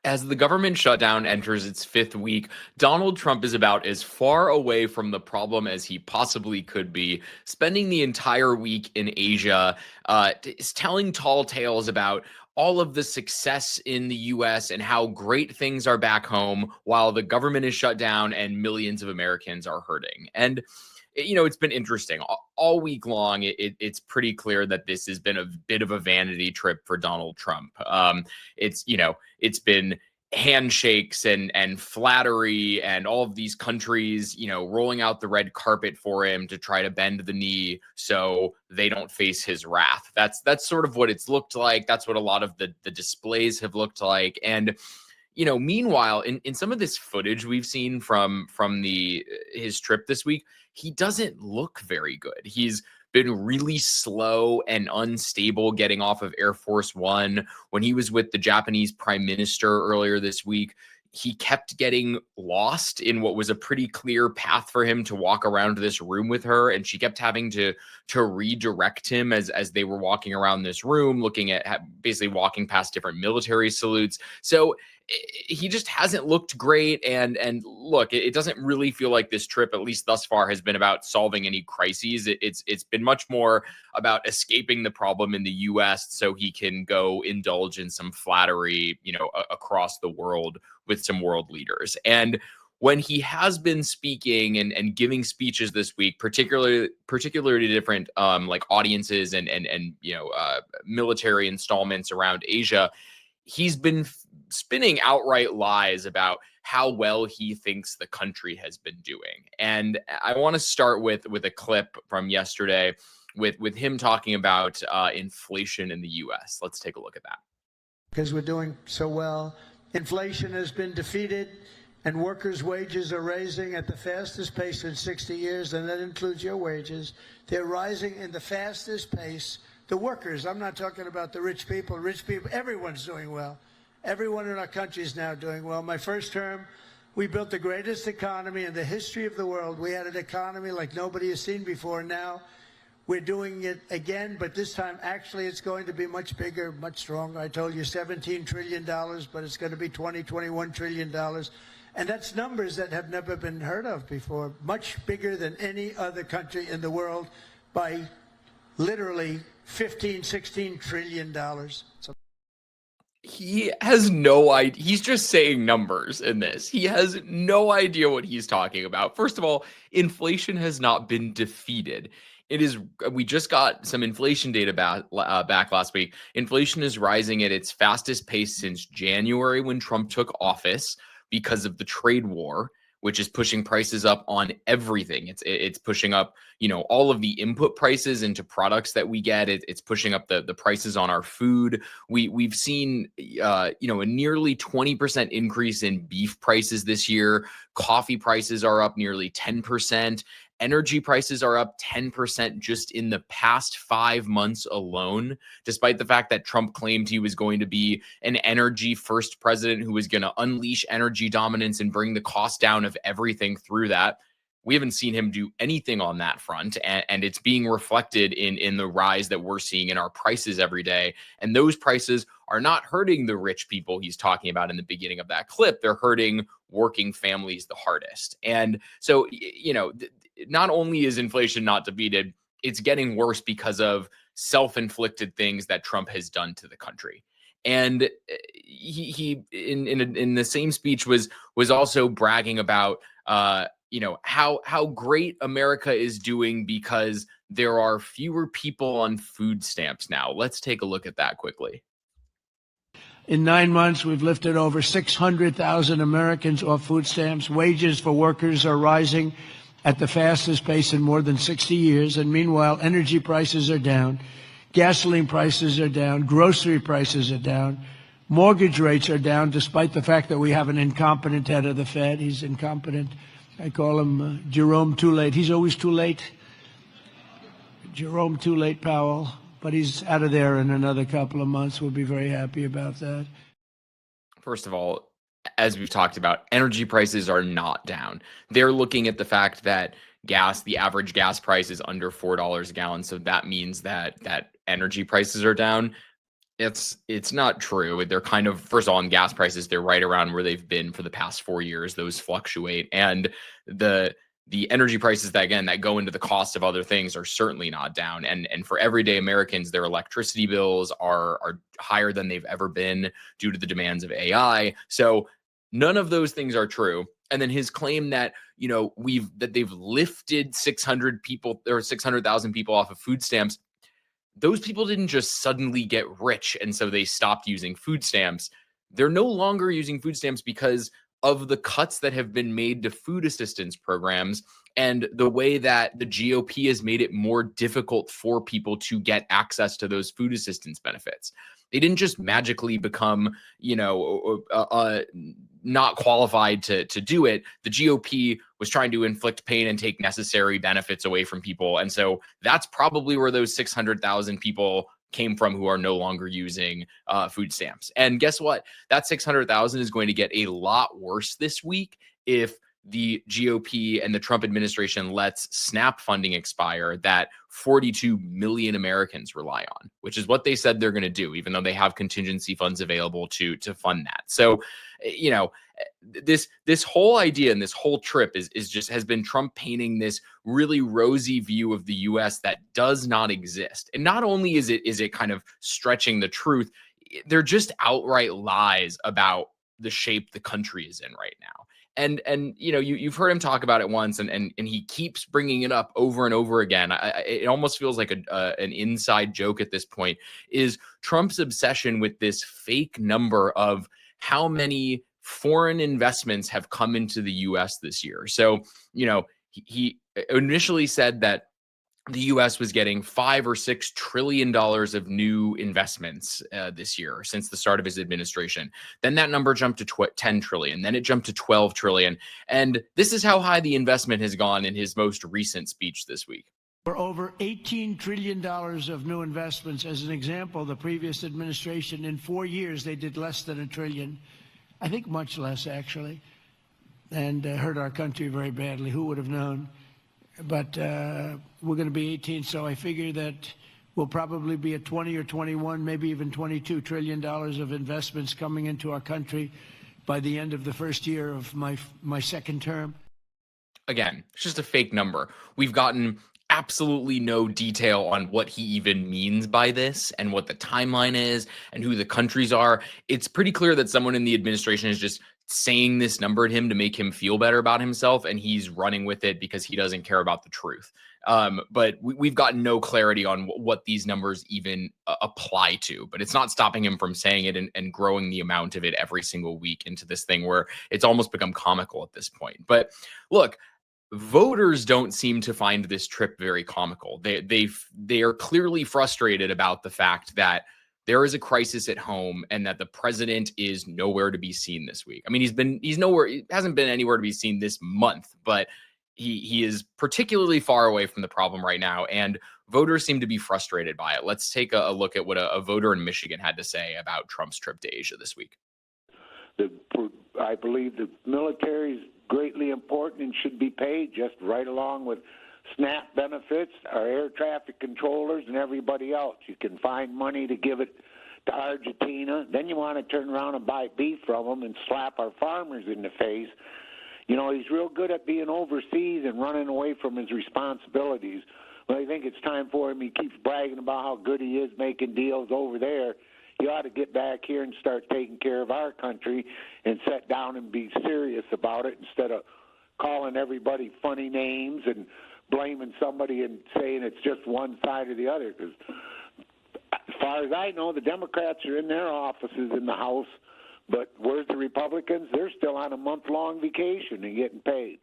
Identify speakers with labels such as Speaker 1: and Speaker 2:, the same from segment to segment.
Speaker 1: As the government shutdown enters its fifth week, Donald Trump is about as far away from the problem as he possibly could be, spending the entire week in Asia, telling tall tales about all of the success in the US and how great things are back home while the government is shut down and millions of Americans are hurting. And it's been interesting all week long. It's pretty clear that this has been a bit of a vanity trip for Donald Trump. It's been handshakes and flattery and all of these countries, rolling out the red carpet for him to try to bend the knee so they don't face his wrath. That's sort of what it's looked like. That's what a lot of the displays have looked like. And meanwhile, in some of this footage we've seen from his trip this week, he doesn't look very good. He's been really slow and unstable getting off of Air Force One. When he was with the Japanese Prime Minister earlier this week, he kept getting lost in what was a pretty clear path for him to walk around this room with her, and she kept having to redirect him as they were walking around this room, looking at basically walking past different military salutes. So he just hasn't looked great. And look, it doesn't really feel like this trip, at least thus far, has been about solving any crises. It's been much more about escaping the problem in the US so he can go indulge in some flattery, across the world with some world leaders. And when he has been speaking and giving speeches this week, particularly to different like audiences and military installments around Asia, he's been spinning outright lies about how well he thinks the country has been doing. And I want to start with a clip from yesterday with him talking about inflation in the US. Let's take a look at that.
Speaker 2: Because we're doing so well. Inflation has been defeated and workers' wages are rising at the fastest pace in 60 years, and that includes your wages. They're rising in the fastest pace. The workers, I'm not talking about the rich people, everyone's doing well. Everyone in our country is now doing well. My first term, we built the greatest economy in the history of the world. We had an economy like nobody has seen before. Now we're doing it again, but this time actually it's going to be much bigger, much stronger. I told you $17 trillion, but it's going to be $21 trillion. And that's numbers that have never been heard of before, much bigger than any other country in the world by literally $15-16 trillion. So
Speaker 1: he has no idea. He's just saying numbers in this. He has no idea what he's talking about. First of all, inflation has not been defeated. We just got some inflation data back last week. Inflation is rising at its fastest pace since January when Trump took office because of the trade war, which is pushing prices up on everything. It's pushing up, all of the input prices into products that we get. It's pushing up the prices on our food. We've seen, a nearly 20% increase in beef prices this year. Coffee prices are up nearly 10%. Energy prices are up 10% just in the past 5 months alone, despite the fact that Trump claimed he was going to be an energy first president who was going to unleash energy dominance and bring the cost down of everything through that. We haven't seen him do anything on that front, and it's being reflected in the rise that we're seeing in our prices every day. And those prices are not hurting the rich people he's talking about in the beginning of that clip. They're hurting working families the hardest. And so, not only is inflation not defeated, it's getting worse because of self-inflicted things that Trump has done to the country. And he in the same speech was also bragging about how great America is doing because there are fewer people on food stamps now. Let's take a look at that quickly.
Speaker 2: In 9 months, we've lifted over 600,000 Americans off food stamps. Wages for workers are rising at the fastest pace in more than 60 years. And meanwhile, energy prices are down. Gasoline prices are down. Grocery prices are down. Mortgage rates are down, despite the fact that we have an incompetent head of the Fed. He's incompetent. I call him Jerome Too Late. He's always too late. Jerome Too Late Powell. But he's out of there in another couple of months. We'll be very happy about that.
Speaker 1: First of all, as we've talked about, energy prices are not down. They're looking at the fact that the average gas price is under $4 a gallon. So that means that energy prices are down. It's not true. They're kind of, first of all, on gas prices, they're right around where they've been for the past 4 years. Those fluctuate, and the energy prices that, again, that go into the cost of other things are certainly not down. And for everyday Americans, their electricity bills are higher than they've ever been due to the demands of AI. So none of those things are true. And then his claim that, they've lifted 600 people or 600,000 people off of food stamps, those people didn't just suddenly get rich and so they stopped using food stamps. They're no longer using food stamps because of the cuts that have been made to food assistance programs and the way that the GOP has made it more difficult for people to get access to those food assistance benefits. They didn't just magically become, not qualified to do it. The GOP was trying to inflict pain and take necessary benefits away from people. And so that's probably where those 600,000 people came from who are no longer using food stamps. And guess what? That 600,000 is going to get a lot worse this week if the GOP and the Trump administration lets SNAP funding expire that 42 million Americans rely on, which is what they said they're going to do, even though they have contingency funds available to fund that. So, this whole idea and this whole trip is just has been Trump painting this really rosy view of the US that does not exist. And not only is it kind of stretching the truth, they're just outright lies about the shape the country is in right now. And you've heard him talk about it once, and he keeps bringing it up over and over again. It almost feels like an inside joke at this point, is Trump's obsession with this fake number of how many foreign investments have come into the US this year. So, he initially said that the U.S. was getting $5 or $6 trillion of new investments this year since the start of his administration. Then that number jumped to 10 trillion. Then it jumped to 12 trillion. And this is how high the investment has gone in his most recent speech this week.
Speaker 2: For over $18 trillion of new investments. As an example, the previous administration, in 4 years, they did less than $1 trillion. I think much less, actually, and hurt our country very badly. Who would have known? But we're going to be 18, so I figure that we'll probably be at 20 or 21, maybe even $22 trillion of investments coming into our country by the end of the first year of my second term.
Speaker 1: Again, it's just a fake number. We've gotten absolutely no detail on what he even means by this and what the timeline is and who the countries are. It's pretty clear that someone in the administration is just saying this number to him to make him feel better about himself, and he's running with it because he doesn't care about the truth. But we've got no clarity on what these numbers even apply to, but it's not stopping him from saying it and growing the amount of it every single week into this thing where it's almost become comical at this point. But look, voters don't seem to find this trip very comical. They are clearly frustrated about the fact that there is a crisis at home and that the president is nowhere to be seen this week. I mean, he hasn't been anywhere to be seen this month, but he is particularly far away from the problem right now, and voters seem to be frustrated by it. Let's take a look at what a voter in Michigan had to say about Trump's trip to Asia this week.
Speaker 3: I believe the military is greatly important and should be paid just right along with SNAP benefits, our air traffic controllers, and everybody else. You can find money to give it to Argentina. Then you want to turn around and buy beef from them and slap our farmers in the face. He's real good at being overseas and running away from his responsibilities. But I think it's time for him. He keeps bragging about how good he is making deals over there. He ought to get back here and start taking care of our country and sit down and be serious about it instead of calling everybody funny names and blaming somebody and saying it's just one side or the other. Because as far as I know, the Democrats are in their offices in the House, but where's the Republicans? They're still on a month-long vacation and getting paid.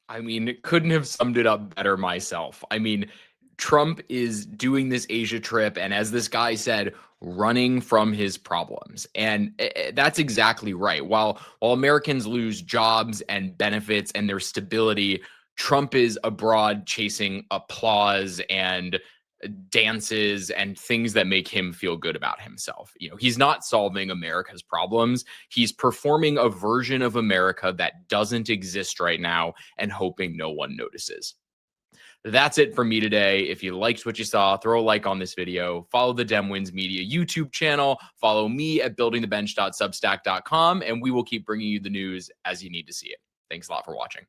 Speaker 1: I mean, couldn't have summed it up better myself. I mean, Trump is doing this Asia trip, and as this guy said, running from his problems. And that's exactly right. While Americans lose jobs and benefits and their stability, Trump is abroad chasing applause and dances and things that make him feel good about himself. He's not solving America's problems. He's performing a version of America that doesn't exist right now and hoping no one notices. That's it from me today. If you liked what you saw, throw a like on this video, follow the Dem Wins Media YouTube channel, follow me at buildingthebench.substack.com, and we will keep bringing you the news as you need to see it. Thanks a lot for watching.